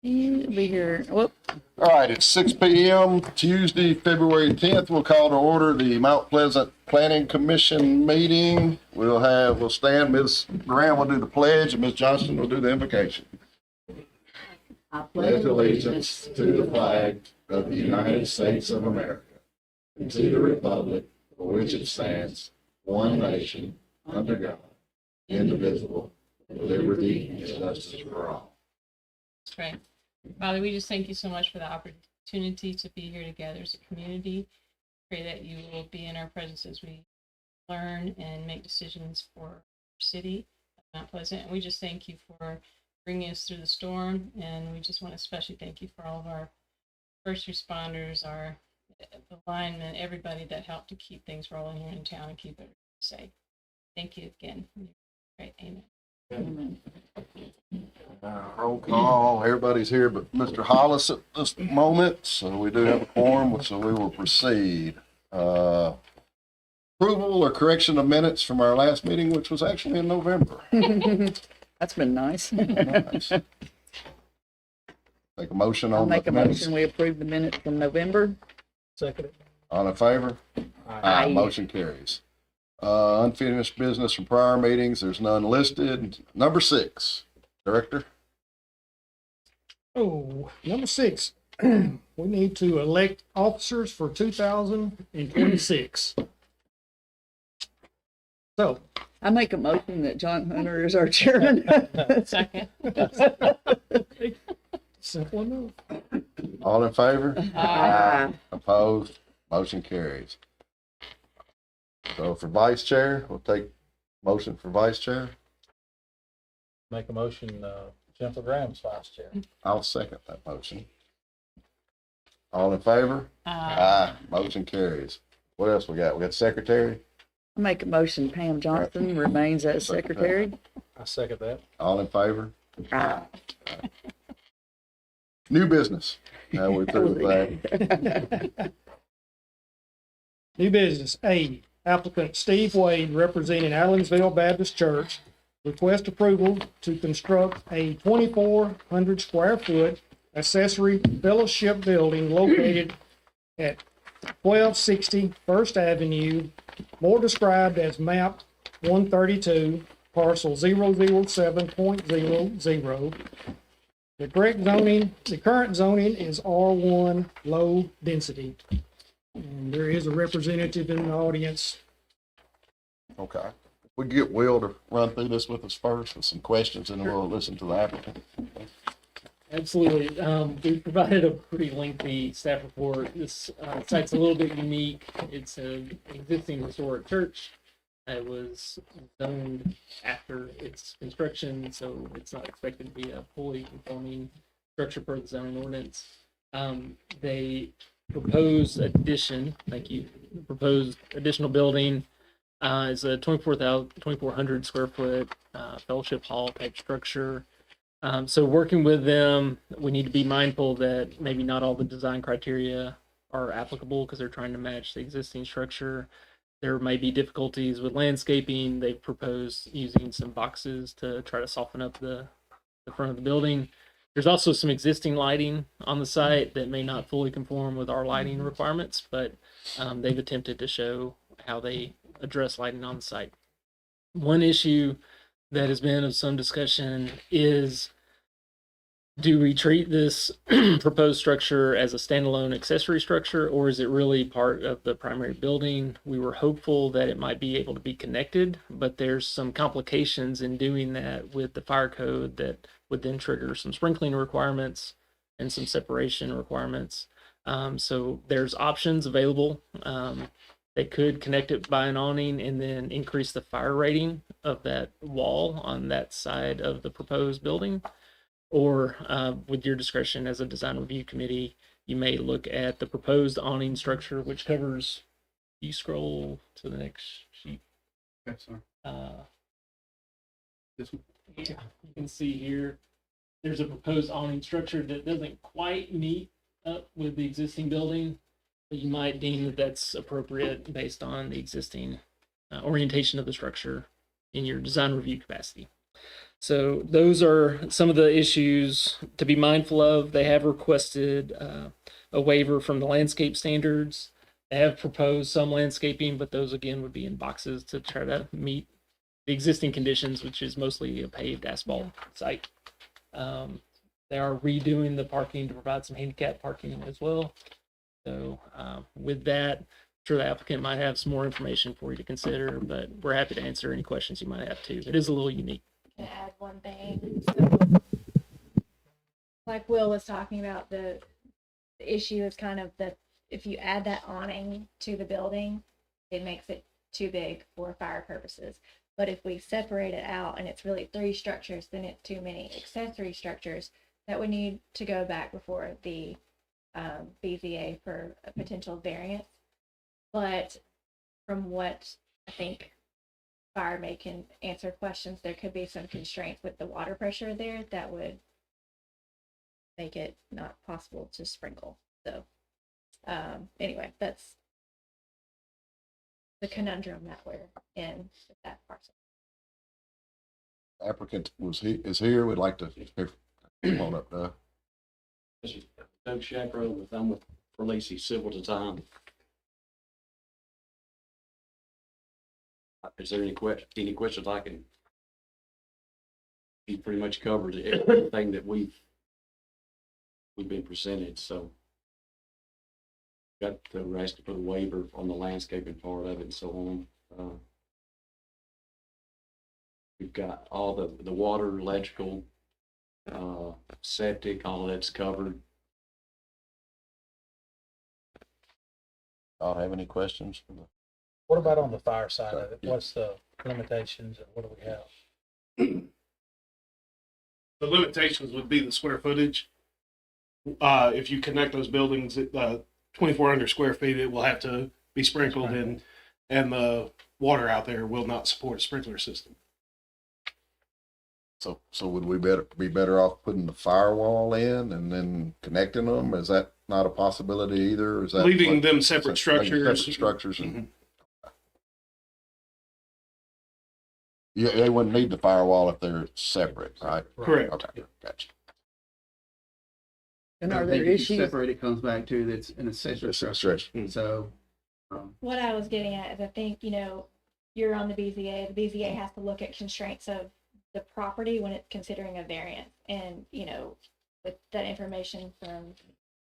He'll be here. Whoop. All right, it's 6 p.m. Tuesday, February 10th. We'll call to order the Mount Pleasant Planning Commission meeting. We'll stand. Ms. Graham will do the pledge and Ms. Johnston will do the invocation. I Pledge allegiance to the flag of the United States of America and to the republic for which it stands, one nation, under God, indivisible, with liberty and justice for all. That's right. Father, we just thank you so much for the opportunity to be here together as a community. Pray that you will be in our presence as we learn and make decisions for our city of Mount Pleasant. And we just thank you for bringing us through the storm. And we just want to especially thank you for all of our first responders, the linemen, everybody that helped to keep things rolling here in town and keep it safe. Thank you again. Great. Amen. Amen. Roll call. Everybody's here but Mr. Hollis at this moment, so we do have a quorum, so we will proceed. Approval or correction of minutes from our last meeting, which was actually in November. That's been nice. Nice. Make a motion I'll on make the a minutes. motion. We approve the minutes from November. Second. All in favor? Aye. Motion carries. Unfinished business from prior meetings. There's none listed. Number 6, Director. Oh, number 6, we need to elect officers for 2026. So, I make a motion that John Hunter is our chairman. Second. simple enough. All in favor? Aye. Opposed? Motion carries. So for vice chair, we'll take motion for vice chair. Make a motion, Jennifer Graham's vice chair. I'll second that motion. All in favor? Motion carries. What else we got? We got secretary. I make a motion Pam Johnston remains as secretary. I second that. All in favor? Aye. New business. Now we're through with that. New business. A, applicant Steve Wade, representing Allensville Baptist Church, request approval to construct a 2,400 square foot accessory fellowship building located at 1260 First Avenue, more described as map 132, parcel 007.00. The current zoning is R1 low density. And there is a representative in the audience. Okay. We get Will to run through this with us first with some questions and then we'll listen to the applicant. Absolutely. We provided a pretty lengthy staff report. This site's a little bit unique. It's an existing historic church. It was zoned after its construction, so it's not expected to be a fully conforming structure per the zoning ordinance. They proposed addition, proposed additional building is a 2,400 square foot fellowship hall type structure. So working with them, we need to be mindful that maybe not all the design criteria are applicable because they're trying to match the existing structure. There may be difficulties with landscaping. They proposed using some boxes to try to soften up the front of the building. There's also some existing lighting on the site that may not fully conform with our lighting requirements, but they've attempted to show how they address lighting on the site. One issue that has been of some discussion is, do we treat this proposed structure as a standalone accessory structure, or is it really part of the primary building? We were hopeful that it might be able to be connected, but there's some complications in doing that with the fire code that would then trigger some sprinkling requirements and some separation requirements. So there's options available. They could connect it by an awning and then increase the fire rating of that wall on that side of the proposed building. Or with your discretion as a design review committee, you may look at the proposed awning structure, which covers, you scroll to the next sheet. Yes, sir. This one. Yeah, you can see here, there's a proposed awning structure that doesn't quite meet up with the existing building, but you might deem that that's appropriate based on the existing orientation of the structure in your design review capacity. So those are some of the issues to be mindful of. They have requested a waiver from the landscape standards. They have proposed some landscaping, but those again would be in boxes to try to meet the existing conditions, which is mostly a paved asphalt site. They are redoing the parking to provide some handicap parking as well. So with that, I'm sure the applicant might have some more information for you to consider, but we're happy to answer any questions you might have too. It is a little unique. Can I add one thing? So, like Will was talking about, the issue is kind of that if you add that awning to the building, it makes it too big for fire purposes. But if we separate it out and it's really 3 structures, then it's too many accessory structures that would need to go back before the BZA for a potential variance. But from what I think fire may can answer questions, there could be some constraints with the water pressure there that would make it not possible to sprinkle. So anyway, that's the conundrum that we're in with that parcel. Applicant is here. We'd like to hear. Come on up, Doug. This is Doug Shapiro for Lacey Civil Design. Is there any questions I can? He pretty much covered everything that we've been presented, so. We're asking for the waiver on the landscaping part of it and so on. We've got all the water, electrical, septic, all of that's covered. Y'all have any questions? What about on the fire side of it? What's the limitations and what do we have? The limitations would be the square footage. If you connect those buildings, 2,400 square feet, it will have to be sprinkled and the water out there will not support a sprinkler system. So would we be better off putting the firewall in and then connecting them? Is that not a possibility either? Is that Leaving them separate structures. Separate structures and. Mhm. Yeah, they wouldn't need the firewall if they're separate, right? Correct. Okay, gotcha. And I are there think if you issues? separate, it comes back to that's an accessory It's a structure. stretch. So, What I was getting at is I think, you're on the BZA. The BZA has to look at constraints of the property when it's considering a variance. And, with that information from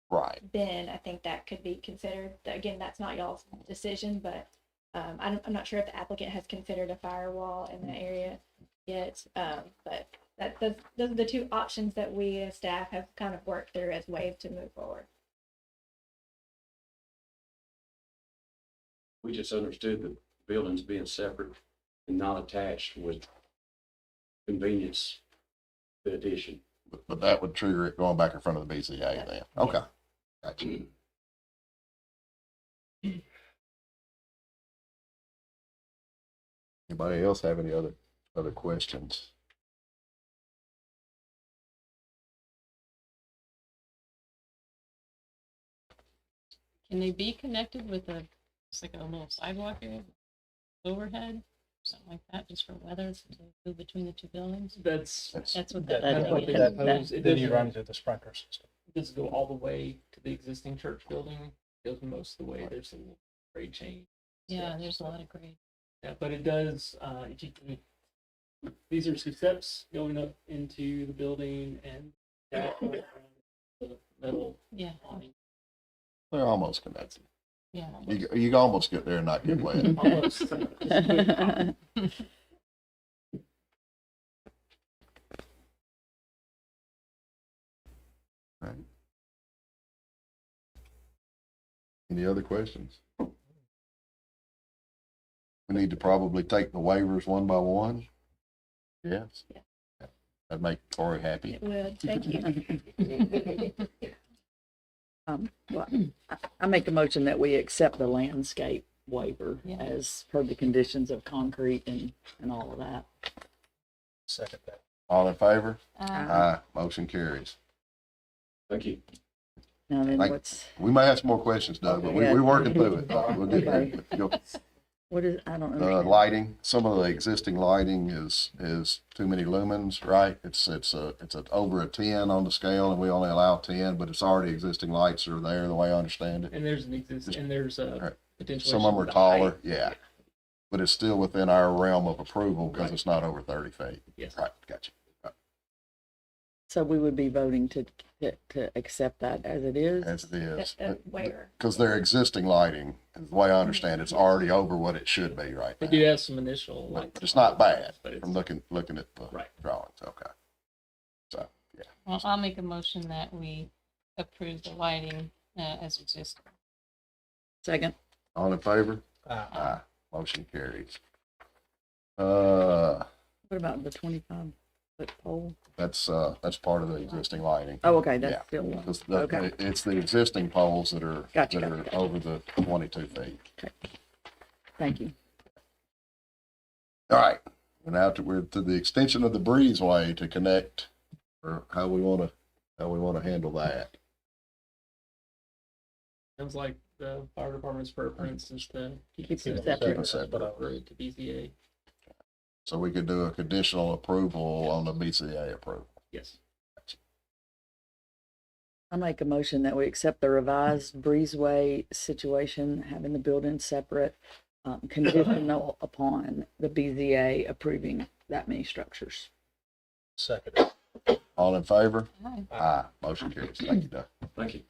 Right. Ben, I think that could be considered. Again, that's not y'all's decision, but I'm not sure if the applicant has considered a firewall in that area yet. But those are the 2 options that we as staff have kind of worked through as ways to move forward. We just understood the buildings being separate and not attached would convenience the addition. But that would trigger it going back in front of the BCA then. Okay. Gotcha. Anybody else have any other questions? Can they be connected with just like a little sidewalk area, overhead, something like that, just for weather to move between the 2 buildings? That's That's what That- that. that's what they that- propose. It Then you doesn't- run into the sprinkler system. does go all the way to the existing church building. Goes most of the way. There's a little grade change. Yeah, there's a lot of grade. Yeah, but it does. These are 2 steps going up into the building and that the metal Yeah, awning. They're almost connected. yeah. You can almost get there and not get wet. Almost. Right. Any other questions? We need to probably take the waivers one by one. Yes. Yeah. That'd make Corey happy. It would. Thank you. Well, I make a motion that we accept the landscape waiver Yeah. as per the conditions of concrete and all of that. Second that. All in favor? Uh, Aye. Motion carries. Thank you. Now then Like- what's, We may have some more questions, Doug, but we're working through it. We'll get there. You'll- What is, I don't understand. Lighting, some of the existing lighting is too many lumens, right? It's over a 10 on the scale and we only allow 10, but it's already existing lights are there, the way I understand it. And there's a Right. potential. Some of them issue are with the taller, height. yeah. But it's still within our realm of approval because it's not over 30 feet. Yes. Right, gotcha. So we would be voting to accept that as it is? As it is. Where? Because their existing lighting, the way I understand it, it's already over what it should be right They now. do have some initial lights. It's not bad But it's, from looking at the Right. drawings, okay. So, yeah. Well, I'll make a motion that we approve the lighting as existing. Second. All in favor? Aye. Motion carries. Uh, What about the 25-foot pole? that's part of the existing lighting. Oh, okay, that's Yeah. still, Okay. It's the existing poles that are, Gotcha, that are gotcha. over the 22 feet. thank you. All right, and now we're to the extension of the breezeway to connect, or how we want to handle that. sounds like the fire department's preference is to keep Keep it them separate. separate. For it to BZA. So we could do a conditional approval on the BCA approval. Yes. I make a motion that we accept the revised breezeway situation, having the building separate, conditional upon the BZA approving that many structures. Second. All in favor? Aye. Aye. Motion carries. Thank you, Doug. Thank you.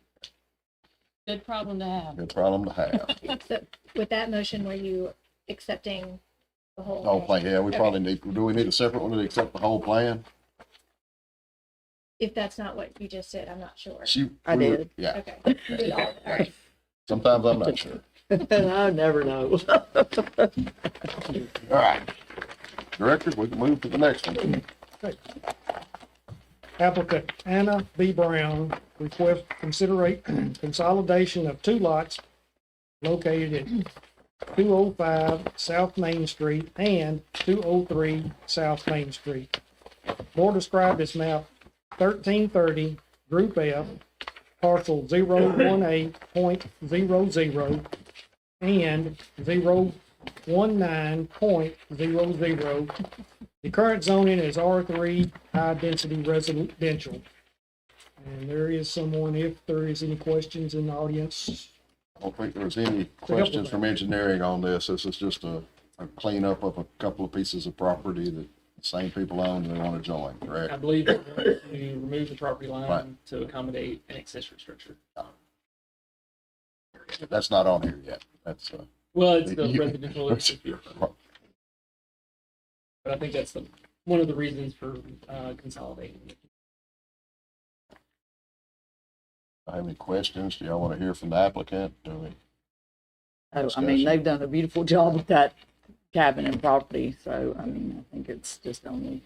Good problem to have. Good problem to have. So with that motion, were you accepting the whole? Whole thing? plan, yeah, we Okay. probably do we need a separate one to accept the whole plan? If that's not what you just did, I'm not sure. I We were- did. Yeah, Okay. Read all of it. All right. sometimes I'm not sure. I never know. All right. Director, we can move to the next one. Applicant Anna B. Brown requests consolidation of two lots located at 205 South Main Street and 203 South Main Street. More described as map 1330, Group F, parcel 018.00 and 019.00. The current zoning is R3 high density residential. And there is someone, if there is any questions in the audience. I don't think there's any questions from engineering on this. This is just a cleanup of a couple of pieces of property that the same people own and they want to join, I correct? believe they're going to remove the property line Right. to accommodate an accessory structure. That's not on here yet. That's, Well, it's the You- residential. But I think that's one of the reasons for consolidating. I have any questions? Do y'all want to hear from the applicant? Do we? I mean, they've done a beautiful job with that cabin and property, so, I mean, I think it's just only,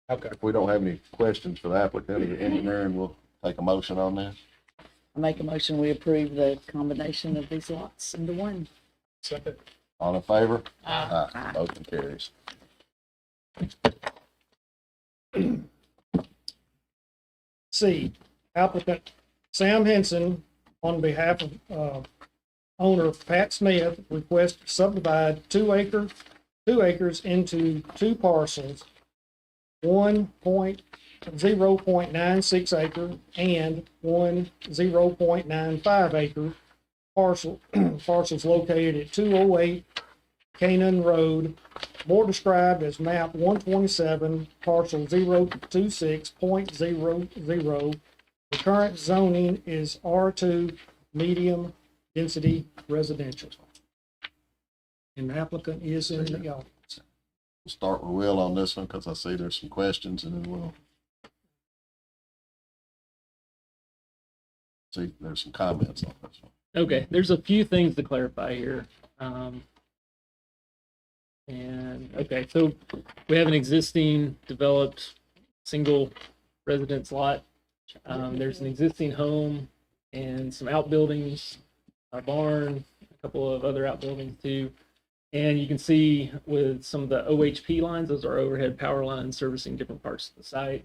Okay. If we don't have any questions for the applicant or the engineering, we'll take a motion on this. I make a motion, we approve the combination of these lots into one. Second. All in favor? Aye. Aye. Motion carries. C, applicant Sam Henson, on behalf of owner Pat Smith, requests to subdivide 2 acres into 2 parcels, 0.96 acre and 0.95 acre parcels located at 208 Canaan Road, more described as map 127, parcel 026.00. The current zoning is R2, medium density residential. And the applicant is in the audience. We'll start with Will on this one because I see there's some questions and then we'll see, there's some comments on this one. Okay, there's a few things to clarify here. Okay, so we have an existing developed single residence lot. There's an existing home and some outbuildings, a barn, a couple of other outbuildings too. And you can see with some of the OHP lines, those are overhead power lines servicing different parts of the site.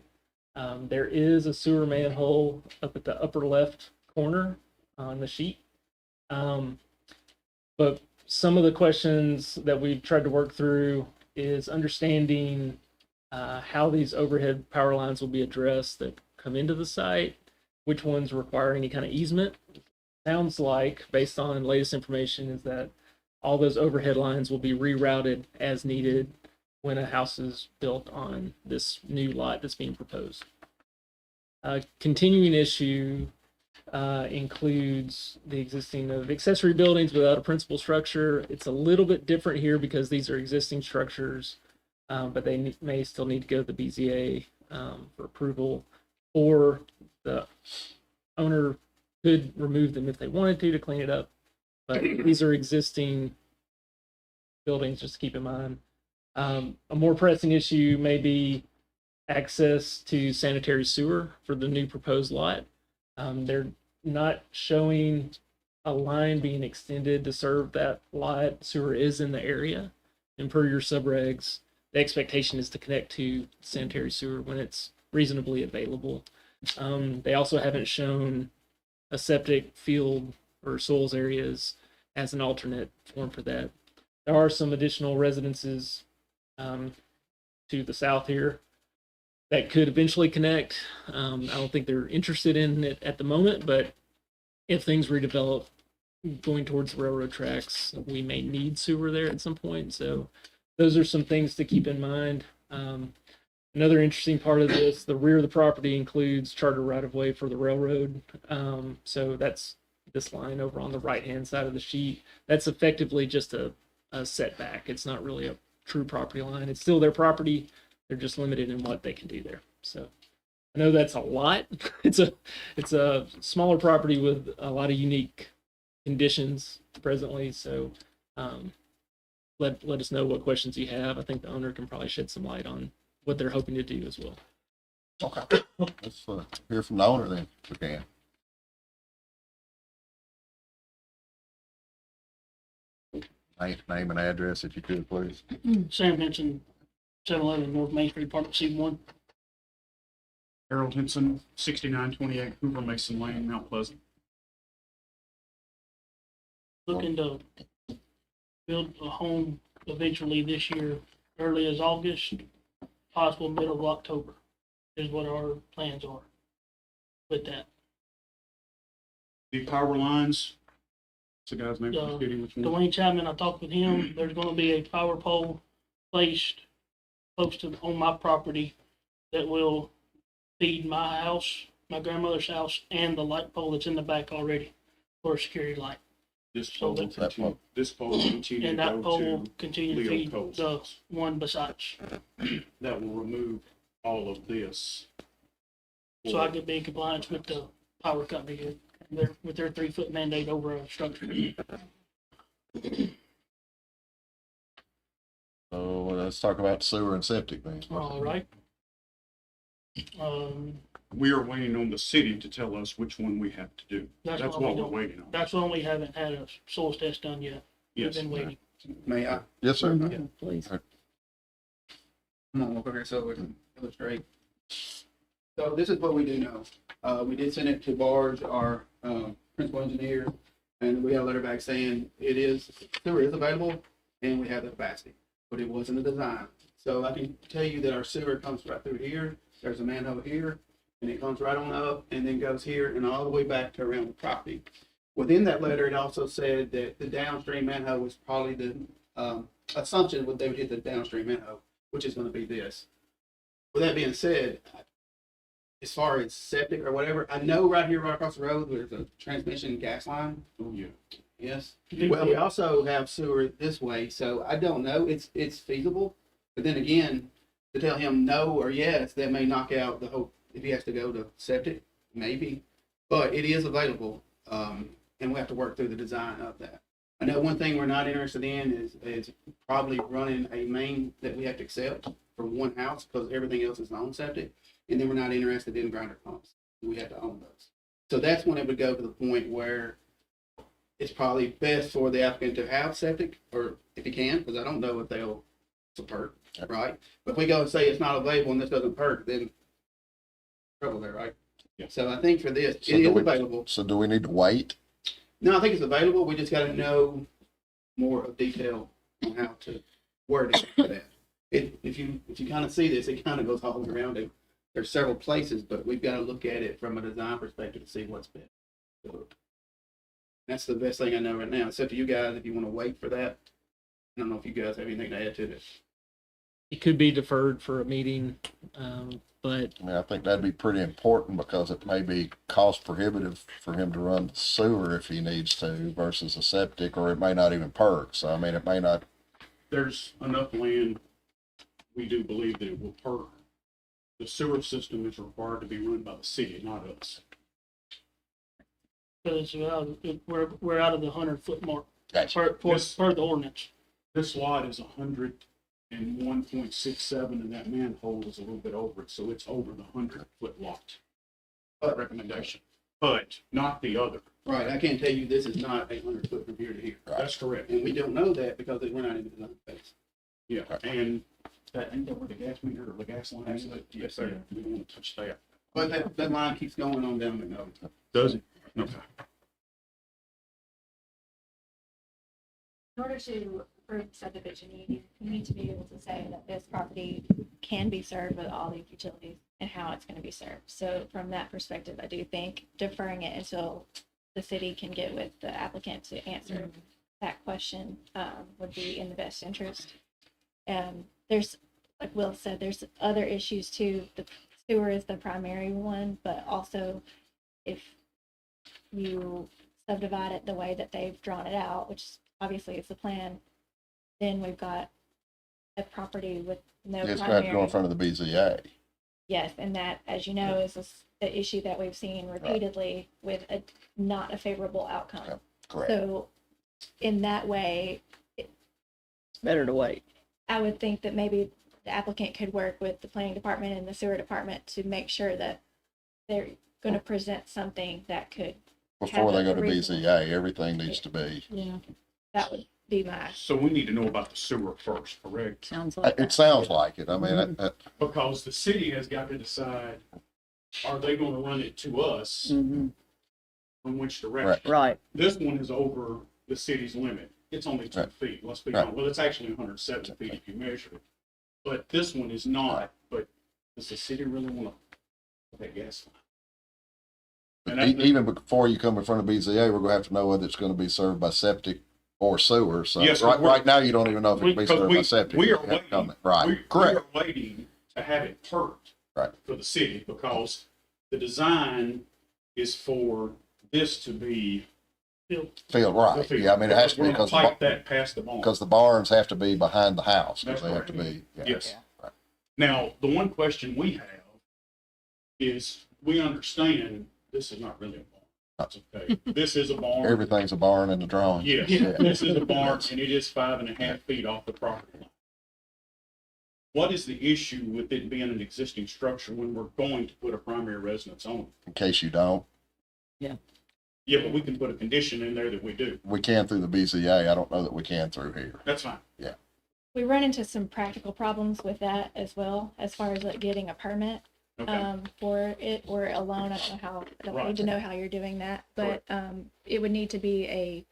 There is a sewer manhole up at the upper left corner on the sheet. But some of the questions that we've tried to work through is understanding how these overhead power lines will be addressed that come into the site, which ones require any kind of easement. Sounds like, based on latest information, is that all those overhead lines will be rerouted as needed when a house is built on this new lot that's being proposed. Continuing issue includes the existing of accessory buildings without a principal structure. It's a little bit different here because these are existing structures, but they may still need to go to the BZA for approval, or the owner could remove them if they wanted to clean it up. But these are existing buildings, just to keep in mind. A more pressing issue may be access to sanitary sewer for the new proposed lot. They're not showing a line being extended to serve that lot. Sewer is in the area, and per your subregs, the expectation is to connect to sanitary sewer when it's reasonably available. They also haven't shown a septic field or soils areas as an alternate form for that. There are some additional residences to the south here that could eventually connect. I don't think they're interested in it at the moment, but if things redevelop going towards the railroad tracks, we may need sewer there at some point. So those are some things to keep in mind. Another interesting part of this, the rear of the property includes charter right-of-way for the railroad. So that's this line over on the right-hand side of the sheet. That's effectively just a setback. It's not really a true property line. It's still their property. They're just limited in what they can do there. So I know that's a lot. It's a smaller property with a lot of unique conditions presently. So let us know what questions you have. I think the owner can probably shed some light on what they're hoping to do as well. Okay. Let's hear from the owner then, if we can. Name and address if you could, please. Sam Henson, 711 North Main Street, Apartment C1. Harold Henson, 6928 Hoover Mason Lane, Mount Pleasant. Looking to build a home eventually this year, early as August, possible middle of October is what our plans are with that. The power lines, what's the guy's name? Forgetting which one. Dwayne Chapman, I talked with him. There's going to be a power pole placed close to on my property that will feed my house, my grandmother's house, and the light pole that's in the back already for a security light. This So pole, that- this pole will continue to And that go pole to, will continue to Leo feed Coles. the one besides. that will remove all of this. So I could be in compliance with the power company here, with their 3-foot mandate over a structure. So let's talk about sewer and septic then. All right. We are waiting on the city to tell us which one we have to do. That's That's why we what we're don't- waiting on. That's why we haven't had a soils test done yet. We've Yes. been waiting. May I? Yes, sir. Please. I'm gonna walk over here so we can illustrate. So this is what we do know. We did send it to Barge, our principal engineer, and we got a letter back saying sewer is available and we have the capacity, but it wasn't a design. So I can tell you that our sewer comes right through here. There's a manhole here, and it comes right on up and then goes here and all the way back to around the property. Within that letter, it also said that the downstream manhole was probably the assumption that they would hit the downstream manhole, which is going to be this. With that being said, as far as septic or whatever, I know right here, right across the road, there's a transmission gas line. Oh, yeah. Yes. Well, we also have sewer this way, so I don't know. It's feasible, but then again, to tell him no or yes, that may knock out the whole. If he has to go to septic, maybe, but it is available, and we have to work through the design of that. I know one thing we're not interested in is probably running a main that we have to accept for one house because everything else is on septic, and then we're not interested in grinder pumps. We have to own those. So that's when it would go to the point where it's probably best for the applicant to have septic, or if he can, because I don't know if they'll perk, right? But if we go and say it's not available and this doesn't perk, then trouble there, right? Yeah. So I think for this, So it do is we- available. So do we need to wait? No, I think it's available. We just got to know more of detail on how to word it for that. If you kind of see this, it kind of goes all around it. There's several places, but we've got to look at it from a design perspective to see what's best. So that's the best thing I know right now. It's up to you guys if you want to wait for that. I don't know if you guys have anything to add to this. It could be deferred for a meeting, but I mean, I think that'd be pretty important because it may be cost prohibitive for him to run the sewer if he needs to versus a septic, or it may not even perk. So, I mean, it may not. There's enough land, we do believe that it will perk. The sewer system is required to be run by the city, not us. Because we're out of the 100-foot mark Gotcha. per the ordinance. This lot is 101.67, and that manhole is a little bit over it, so it's over the 100-foot lot. Recommendation, but not the other. Right, I can't tell you this is not 800 foot from here to here. That's correct. And we don't know that because we're not in the design phase. Yeah, and that ain't that where the gas meter or the gas line is? Yes, sir. We don't want to touch that. But that line keeps going on down McNolan. Does it? Okay. In order to approve subdivision, you need to be able to say that this property can be served with all these utilities and how it's going to be served. So from that perspective, I do think deferring it until the city can get with the applicant to answer that question would be in the best interest. There's, like Will said, there's other issues too. The sewer is the primary one, but also if you subdivide it the way that they've drawn it out, which obviously is the plan, then we've got a property with no It's gonna have to go in primary. front of the BZA. Yes, and that, as you know, is the issue that we've seen repeatedly with not a favorable outcome. Yep, correct. So in that way, It's better to wait. I would think that maybe the applicant could work with the planning department and the sewer department to make sure that they're going to present something that could, Before they go to reasonable- BZA, everything needs to be. yeah, that would be my, So we need to know about the sewer first, correct? Sounds like It sounds like it. I mean, Because the city has got to decide, are they going to run it to us Mhm. from which direction? Right. This one is over the city's limit. It's only 2 Right. feet. Let's be Right. honest. Well, it's actually 107 feet if you measure it. But this one is not. But does the city really want to put that gas line? And that- even before you come in front of BZA, we're gonna have to know whether it's gonna be served by septic or sewer. So Yes, right, we're- right now, you don't even know if it can be Because served by septic. we You are have to waiting. come in. Right, We correct. are waiting to have it perked. Right. For the city because the design is for this to be Feel right. the Yeah, I mean, it has to be We're gonna because pipe that past the barn. the barns have to be behind the house, because That's they have to correct. be. Yeah. Yes. Right. Now, the one question we have is, we understand this is not really a barn. That's okay. This is a barn. Everything's a barn in the drawing. Yes, this is a barn and it is 5.5 feet off the property line. What is the issue with it being an existing structure when we're going to put a primary residence on it? In case you don't, Yeah, but we can put a condition in there that we do. we can through the BZA. I don't know that we can through here. That's fine. we run into some practical problems with that as well, as far as like getting a permit. Okay. For it or a loan. I don't know how, I don't need to know how you're doing that, but, it would need to be a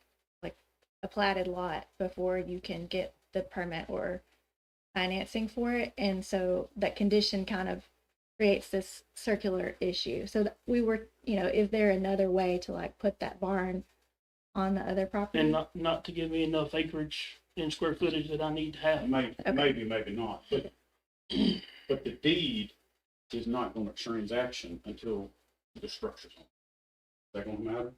platted lot before you can get the permit or financing for it. And so that condition kind of creates this circular issue. So that we were, is there another way to like put that barn on the other property? And not to give me enough acreage in square footage that I need to have. Maybe, maybe not, but the deed is not gonna transaction until the structure's on. Is that gonna matter?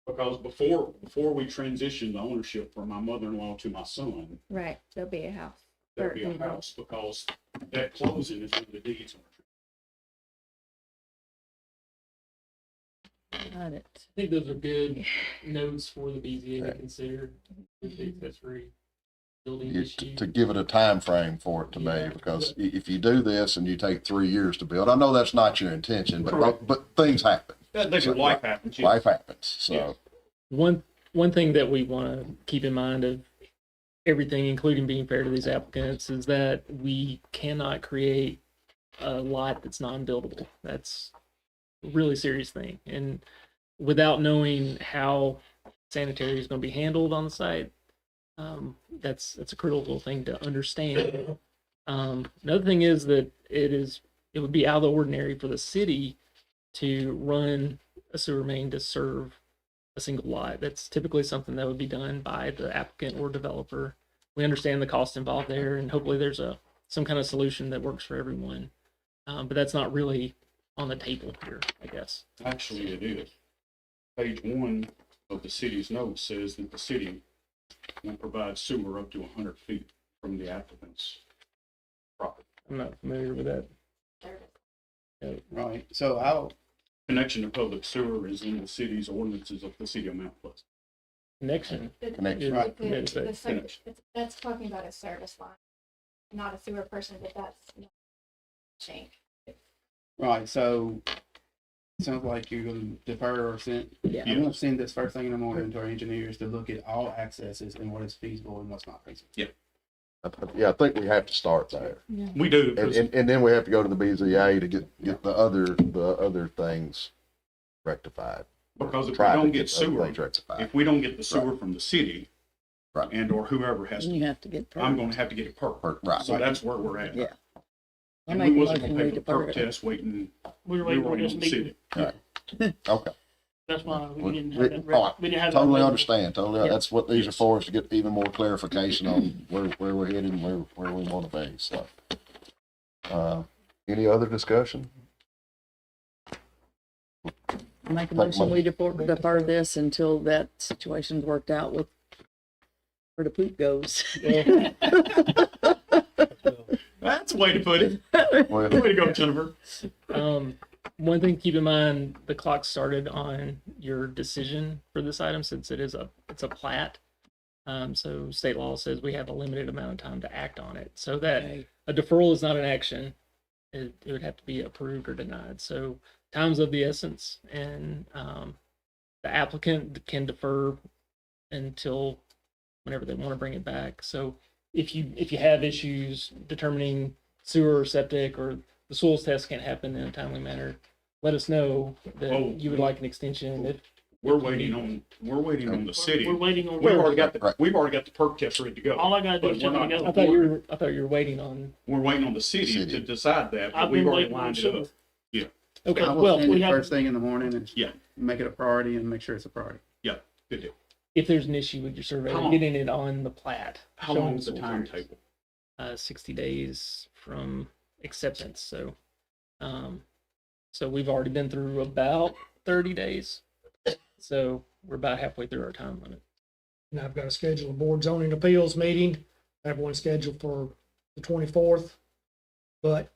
Because before we transition the ownership from my mother-in-law to my son, Right, there'll be a house. there'll be a house, because that closing is when the deed's on. Got it. I think those are good notes for the BZA to consider with the accessory building issue. To give it a time frame for it to be, because if you do this and you take 3 years to build, I know that's not your intention, but things happen. Life happens. Life happens. So. Yes. One thing that we want to keep in mind of everything, including being fair to these applicants, is that we cannot create a lot that's non-buildable. That's a really serious thing. And without knowing how sanitary is going to be handled on the site, That's a critical thing to understand. Another thing is that it would be out of the ordinary for the city to run a sewer main to serve a single lot. That's typically something that would be done by the applicant or developer. We understand the cost involved there, and hopefully there's some kind of solution that works for everyone. But that's not really on the table here, I guess. Actually, it is. Page 1 of the city's notes says that the city will provide sewer up to 100 feet from the applicant's property. I'm not familiar with that. Right, so I'll, Connection to public sewer is in the city's ordinances of the city of Mount Pleasant. Connection. Connection. Right. That's talking about a service line, not a sewer person, but that's change. right, so it sounds like you're gonna defer or send, Yeah. I'm gonna send this first thing in the morning to our engineers to look at all accesses and what is feasible and what's not feasible. Yeah, I think we have to start there. We do, And, 'cause and then we have to go to the BZA to get the other things rectified. because if we Try to don't get other sewer, things rectified. if we don't get the sewer from the city, Right. and or whoever has, You have to get. I'm gonna have to get a perk. Right. So that's where we're at. Yeah. I And make we a wasn't motion gonna we pay for the defer perk it. test waiting, We were we waiting were for this on the meeting. city. Okay, That's why we didn't We- have that. all right. We didn't have that. totally ready. understand, totally, Yeah. that's what these are for, is to get even more clarification on where we're headed and where we wanna be, so. Any other discussion? I make a motion we defer this until that situation's worked out with where the poop goes. That's a way to put it. Well, Way to go, Jennifer. One thing to keep in mind, the clock started on your decision for this item since it's a plat. So state law says we have a limited amount of time to act on it. So that Okay. a deferral is not an action. It would have to be approved or denied. So time's of the essence, and the applicant can defer until whenever they want to bring it back. So if you have issues determining sewer or septic, or the soils test can't happen in a timely manner, let us know that Oh, you would like an extension. We're waiting on the city. We're waiting on. We've already got Right. we've already got the perk test ready to go. All I gotta do But is we're tell them not- to go. I thought you were waiting on. We're waiting on the city City. to decide that, but I've we've been already waiting on lined it sewer. up. Yeah, Okay, I will well, send we it have- first thing in the morning and yeah, make it a priority and make sure it's a priority. yeah, good deal. if there's an issue with your survey, How long- getting it on the plat. How showing long is the soil timetable? 60 days from acceptance. So we've already been through about 30 days. So we're about halfway through our time limit. And I've got to schedule a board zoning appeals meeting. I have one scheduled for the 24th. But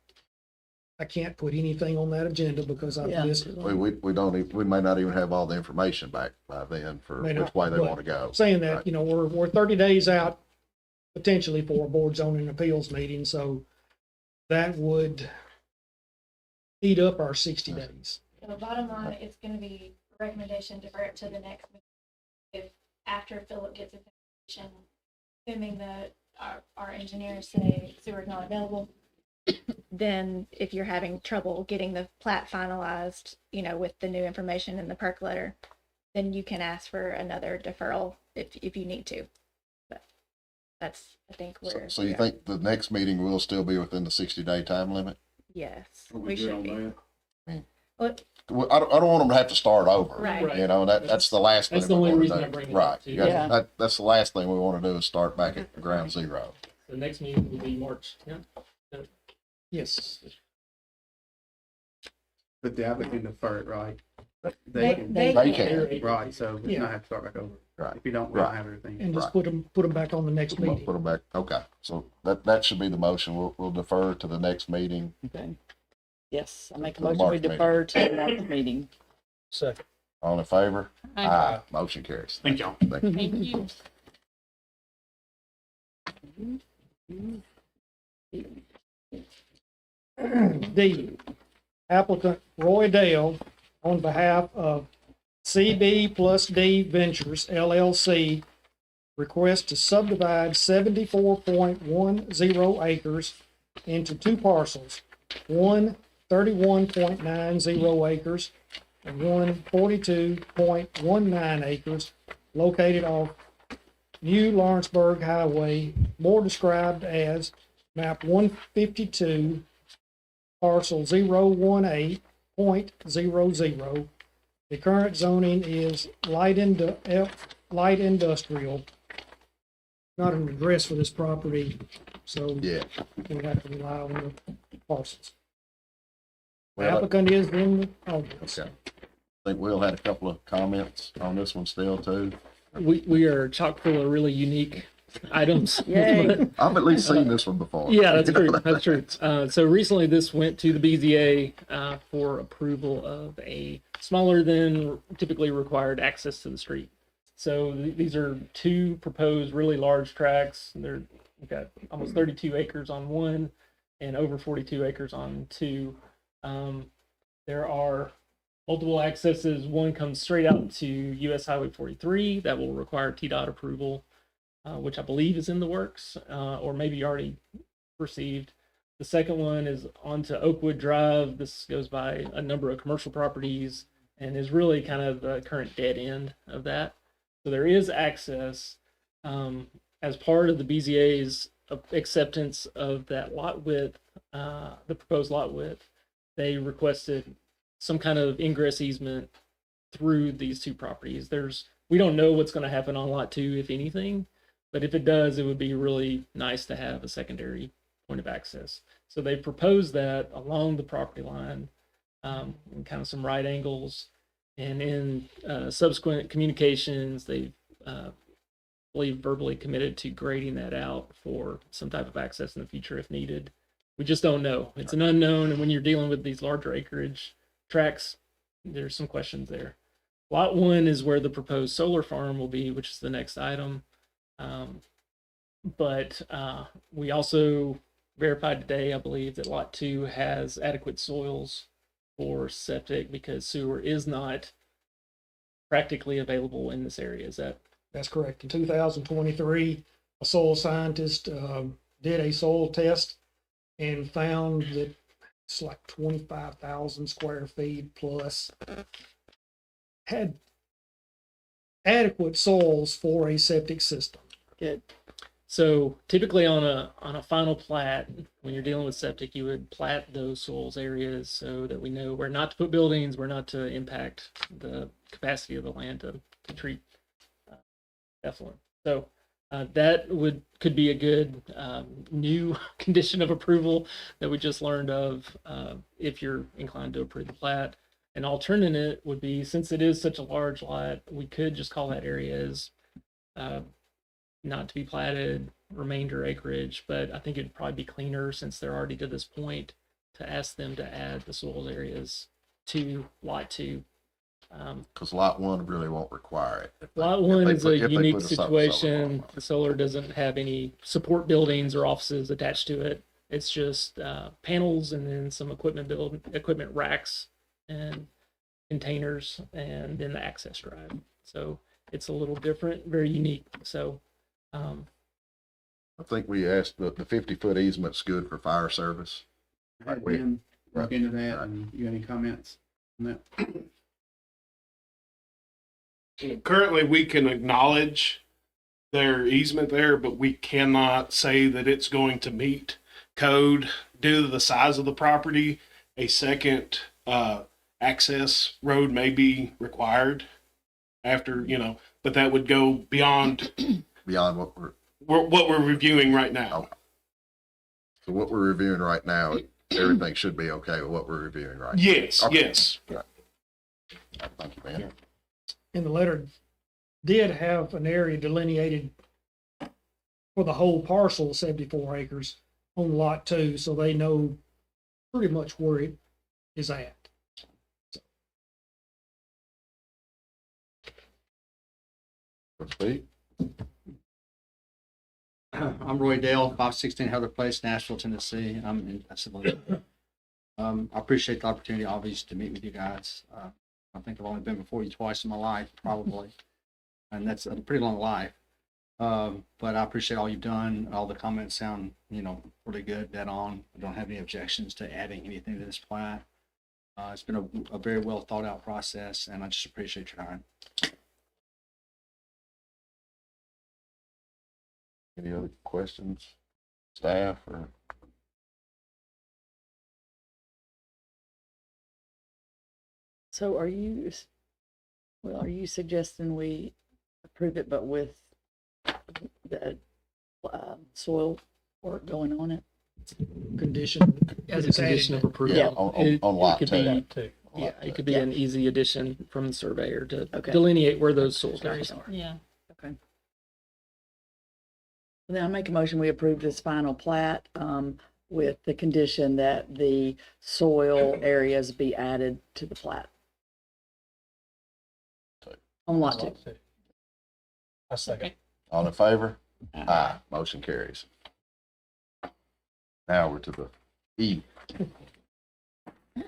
I can't put anything on that agenda because I've Yeah. missed we don't even, we may not even have all the information back by then for May which not, way they but wanna go. saying that, Right. you know, we're 30 days out potentially for a board zoning appeals meeting, so that would eat up our 60 days. So the bottom line, it's gonna be a recommendation to defer it to the next meeting. If after Philip gets information, assuming that our engineers say sewer's not available, then if you're having trouble getting the plat finalized, you know, with the new information in the perk letter, then you can ask for another deferral if you need to. But that's, I think, So, where. so you think the next meeting will still be within the 60-day time limit? Yes, Are we we good should on be. that? Well, Well, I don't want them to have to start over. right. You know, that's the last thing That's the we only wanna reason do. I bring it Right, up, too. you got- Yeah. that's the last thing we wanna do is start back at ground zero. The next meeting will be March 10th. Yes. But the applicant defer it, right? They can- They can. can. Right, so we Yeah. not have to start back over. Right. If you don't, we don't Right. have everything. And just Right. put them back on the next We'll meeting. put them back, okay, so that should be the motion, we'll defer to the next meeting. Okay. Yes, I make a To the motion we March meeting. defer to the March meeting. Second. All in favor? Aye. Motion carries. Thank y'all. Thank you. Thank you. D, applicant Roy Dale, on behalf of CB plus D Ventures LLC, requests to subdivide 74.10 acres into two parcels, one 31.90 acres and one 42.19 acres, located off New Lawrenceburg Highway, more described as map 152, parcel 018.00. The current zoning is light industrial. Not an address for this property, so Yeah. we have to rely on the parcels. The Well, applicant is in the audience. Okay. I think Will had a couple of comments on this one still too. We are chock full of really unique items. Yay. I've at least seen this one before. Yeah, that's true. That's true. So recently, this went to the BZA for approval of a smaller than typically required access to the street. So these are two proposed really large tracts. We've got almost 32 acres on one and over 42 acres on two. There are multiple accesses. One comes straight out to US Highway 43 that will require TDOT approval, which I believe is in the works, or maybe already received. The second one is onto Oakwood Drive. This goes by a number of commercial properties and is really kind of the current dead end of that. So there is access as part of the BZA's acceptance of that lot width, the proposed lot width. They requested some kind of ingress easement through these two properties. We don't know what's going to happen on lot 2, if anything, but if it does, it would be really nice to have a secondary point of access. So they proposed that along the property line, in kind of some right angles, and in subsequent communications, they believe verbally committed to grading that out for some type of access in the future if needed. We just don't know. It's an unknown, and when you're dealing with these larger acreage tracks, there's some questions there. Lot 1 is where the proposed solar farm will be, which is the next item. But we also verified today, I believe, that Lot 2 has adequate soils for septic because sewer is not practically available in this area. Is that? That's correct. In 2023, a soil scientist did a soil test and found that it's like 25,000 square feet plus had adequate soils for a septic system. Good. So typically on a final plat, when you're dealing with septic, you would plat those soils areas so that we know where not to put buildings, where not to impact the capacity of the land to treat effluent. So that could be a good new condition of approval that we just learned of if you're inclined to approve the plat. An alternative would be, since it is such a large lot, we could just call that area as not to be platted, remainder acreage, but I think it'd probably be cleaner since they're already to this point to ask them to add the soils areas to lot 2. Because lot 1 really won't require it. Lot 1 is a unique situation. The solar doesn't have any support buildings or offices attached to it. It's just panels and then some equipment racks and containers and then the access drive. So it's a little different, very unique. So I think we asked the 50-foot easement's good for fire service. Had them look into that, and you got any comments on that? Currently, we can acknowledge their easement there, but we cannot say that it's going to meet code due to the size of the property. A second access road may be required after, but that would go beyond Beyond what we're reviewing right now. Okay. So what we're reviewing right now, everything should be okay with what we're reviewing right now. Yes, Okay. yes. Thank you, man. And the letter did have an area delineated for the whole parcel, 74 acres, on lot 2, so they know pretty much where it is at. Speak. I'm Roy Dale, 516 Heather Place, Nashville, Tennessee. I'm in Pennsylvania. I appreciate the opportunity, obviously, to meet with you guys. I think I've only been before you twice in my life, probably, and that's a pretty long life. But I appreciate all you've done. All the comments sound, pretty good, dead on. I don't have any objections to adding anything to this plat. It's been a very well thought out process, and I just appreciate your time. Any other questions, staff, or? So are you, are you suggesting we approve it, but with the soil work going on it? Condition. As a it's added. condition of approval. Yeah, on lot could two. be, Too. yeah, it could be an easy addition from the surveyor to Okay. delineate where those soil boundaries are. Yeah. Okay. Then I make a motion, we approve this final plat, with the condition that the soil areas be added to the plat. On lot two. I second. All in favor? Aye. Motion carries. Now we're to the E.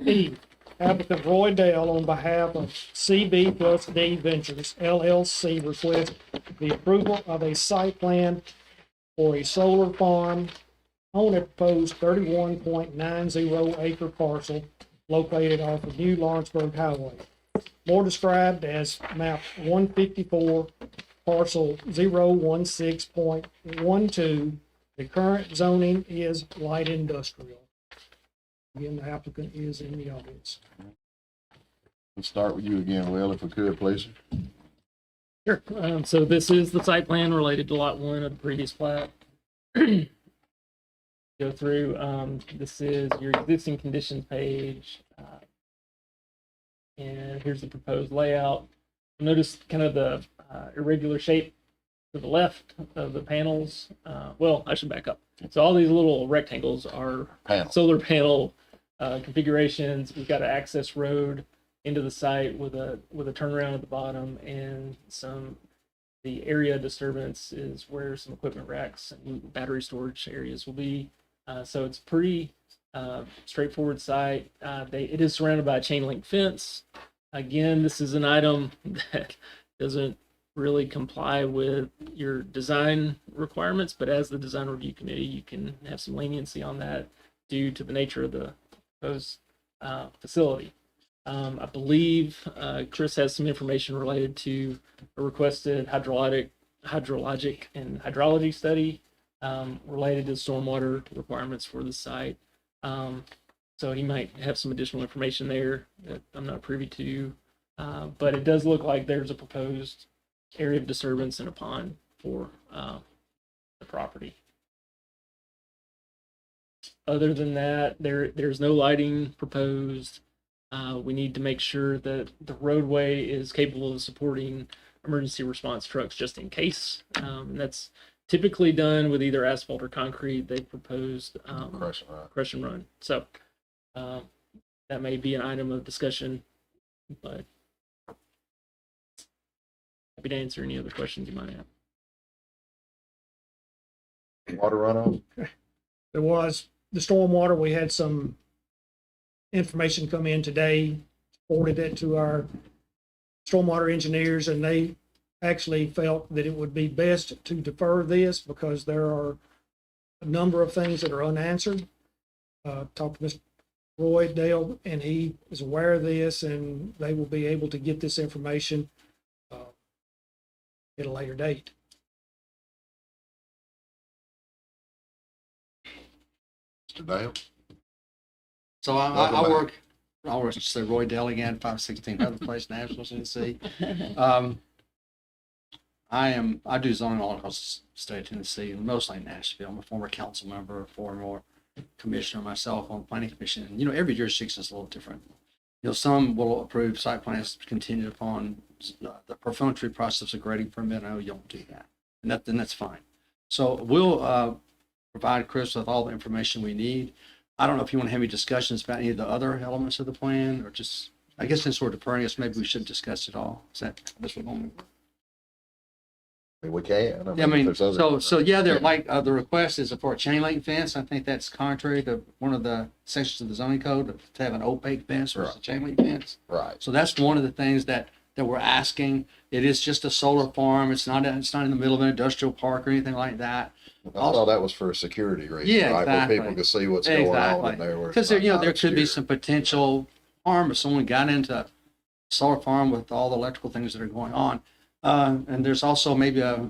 E, applicant Roy Dale on behalf of CB plus D Ventures LLC requests the approval of a site plan for a solar farm on a proposed 31.90 acre parcel located off of New Lawrenceburg Highway. More described as map 154, parcel 016.12. The current zoning is light industrial. Again, the applicant is in the audience. Let's start with you again, Will, if we could, please. Sure. So this is the site plan related to lot one of the previous plat. Go through, this is your existing conditions page. And here's the proposed layout. Notice kind of the irregular shape to the left of the panels. Well, I should back up. So all these little rectangles are Panel. solar panel configurations. We've got an access road into the site with a turnaround at the bottom, and the area disturbance is where some equipment racks and battery storage areas will be. So it's pretty straightforward site. It is surrounded by a chain link fence. Again, this is an item that doesn't really comply with your design requirements, but as the design review committee, you can have some leniency on that due to the nature of the proposed facility. I believe Chris has some information related to a requested hydrologic and hydrology study related to stormwater requirements for the site. So he might have some additional information there that I'm not privy to, but it does look like there's a proposed area of disturbance and a pond for the property. Other than that, there's no lighting proposed. We need to make sure that the roadway is capable of supporting emergency response trucks just in case. And that's typically done with either asphalt or concrete. They proposed crush and run. So that may be an item of discussion, but happy to answer any other questions you might have. Water runoff? There was the stormwater. We had some information come in today, forwarded it to our stormwater engineers, and they actually felt that it would be best to defer this because there are a number of things that are unanswered. Talked to Mr. Roy Dale, and he is aware of this, and they will be able to get this information at a later date. Mr. Dale? So Welcome I back. work, say Roy Dell again, 516 Heather Place, Nashville, Tennessee. I do zoning all across the state of Tennessee, mostly in Nashville. I'm a former council member, former commissioner myself on the planning commission. And, every jurisdiction is a little different. Some will approve site plans contingent upon the perfunctory process of grading permit. No, you don't do that. And that's fine. So we'll provide Chris with all the information we need. I don't know if you want to have any discussions about any of the other elements of the plan, or just, I guess since we're deferring this, maybe we should discuss it all. Is that this one? We can. Yeah, I mean, if there's other- so yeah, they're like, the request is for a chain link fence. I think that's contrary to one of the sections of the zoning code to have an opaque fence versus a chain link fence. Right. So that's one of the things that we're asking. It is just a solar farm. It's not in the middle of an industrial park or anything like that. I thought that was for a security reason, Yeah, right? exactly. Where people can see what's going on in there. where it's Because there, not there could be obscure. some potential harm if someone got into a solar farm with all the electrical things that are going on. And there's also maybe a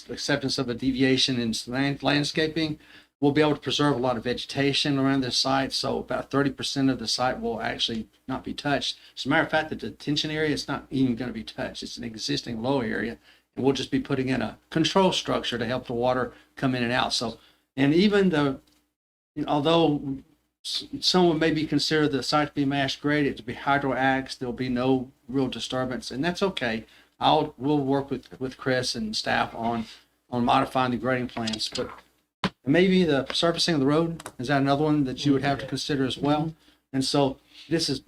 acceptance of a deviation in landscaping. We'll be able to preserve a lot of vegetation around this site, so about 30% of the site will actually not be touched. As a matter of fact, the detention area is not even going to be touched. It's an existing low area, and we'll just be putting in a control structure to help the water come in and out. So, and even although some would maybe consider the site to be mass graded, to be hydro-axed, there'll be no real disturbance, and that's okay. We'll work with Chris and staff on modifying the grading plans, but maybe the surfacing of the road, is that another one that you would have to consider as well? And so this is,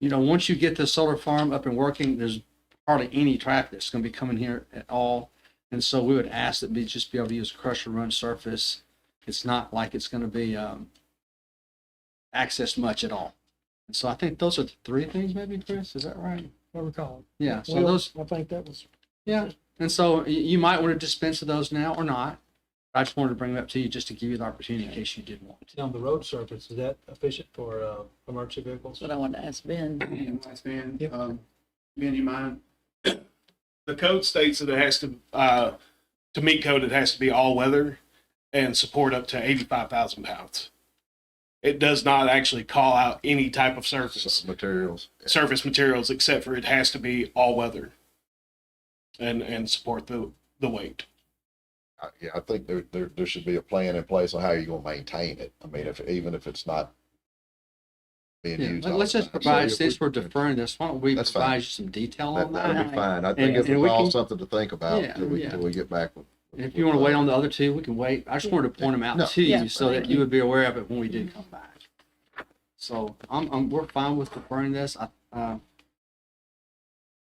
once you get the solar farm up and working, there's hardly any traffic that's going to be coming here at all. And so we would ask that we just be able to use a crusher run surface. It's not like it's going to be accessed much at all. And so I think those are the three things maybe, Chris, is that right? I recall. Yeah, so Well, those, I think that was, yeah. And so you might want to dispense of those now or not. I just wanted to bring them up to you just to give you the opportunity in case you did want to. Now, the road surface, is that efficient for emergency vehicles? That's what I wanted to ask Ben. Ben, Yep. Ben, you mind? The code states that it has to meet code, it has to be all weather and support up to 85,000 pounds. It does not actually call out any type of surface materials except for it has to be all weather and support the weight. Yeah, I think there should be a plan in place on how you're gonna maintain it. I mean, even if it's not being used. all Let's the just time. provide, So if since we're deferring this, why don't we That's provide fine. you some detail on That'd that? be fine. I think And it's we all can- something to think about Yeah, till we yeah. get back. And if you want to wait on the other two, we can wait. I just wanted to point them out No. to Yeah, you so that thank you would be aware of it when we did come back. So we're fine with deferring this. I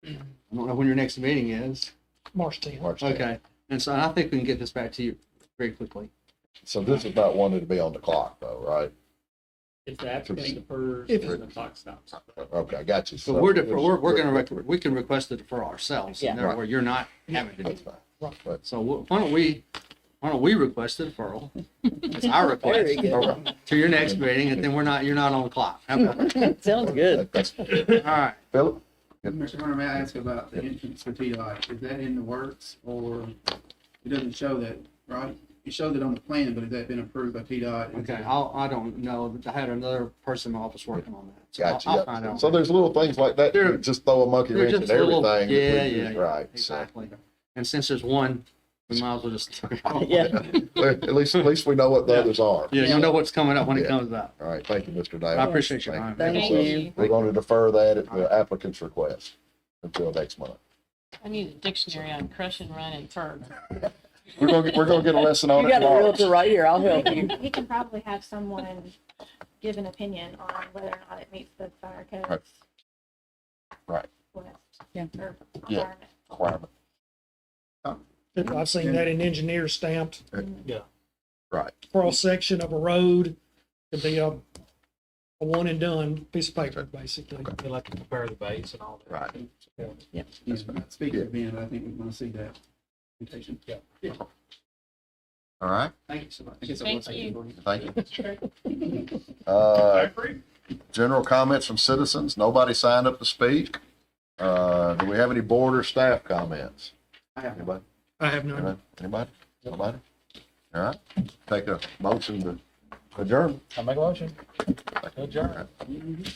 don't know when your next meeting is. March 10th. March 10th. Okay. And so I think we can get this back to you very quickly. So this is not wanting to be on the clock though, right? If the applicant defers, If- then the clock stops. Okay, I got you. So we're we can request the defer ourselves. Yeah. And therefore you're not having to do That's that. fine. But So why don't we request the deferral? It's our request Very good. to your next meeting, and then you're not on the clock. How about that? Sounds good. that's All right. Philip. Mr. Hunter, may I ask about the entrance for TDOT? Is that in the works or it doesn't show that, right? You showed it on the plan, but has that been approved by TDOT? Okay, I don't know. I had another person in my office working on that. So Gotcha. I'll yeah. find out. So there's little things like that. There- You just throw a monkey They're wrench in just little- everything. yeah, that we yeah, do, yeah, right. exactly. And since there's one, we might as well just. Yeah. So at least we know what the others are. Yeah, you'll know what's coming up when it Yeah. comes up. All right. Thank you, Mr. Davis. I appreciate your time. Thank So you. We're going to defer that at the applicant's request until next month. I need a dictionary on crush and run and turn. We're gonna get a lesson on You it got a tomorrow. realtor right here. I'll help you. He can probably have someone give an opinion on whether or not it meets the fire code. Right. Yeah. Or Yeah. requirement. Requirement. I've seen that in engineer stamped Yeah. Right. cross section of a road. Could be a one and done piece of paper, basically. They like to compare the base and all that. Right. Yes, speaking of Ben, I think we want to see that presentation. Yeah. All right. Thank you so much. I guess I Thank will say you. it. Thank you. General comments from citizens. Nobody signed up to speak. Do we have any board or staff comments? I have Anybody? I have none. Anybody? Nobody? All right. Take a motion to adjourn. I make a motion. Adjourn.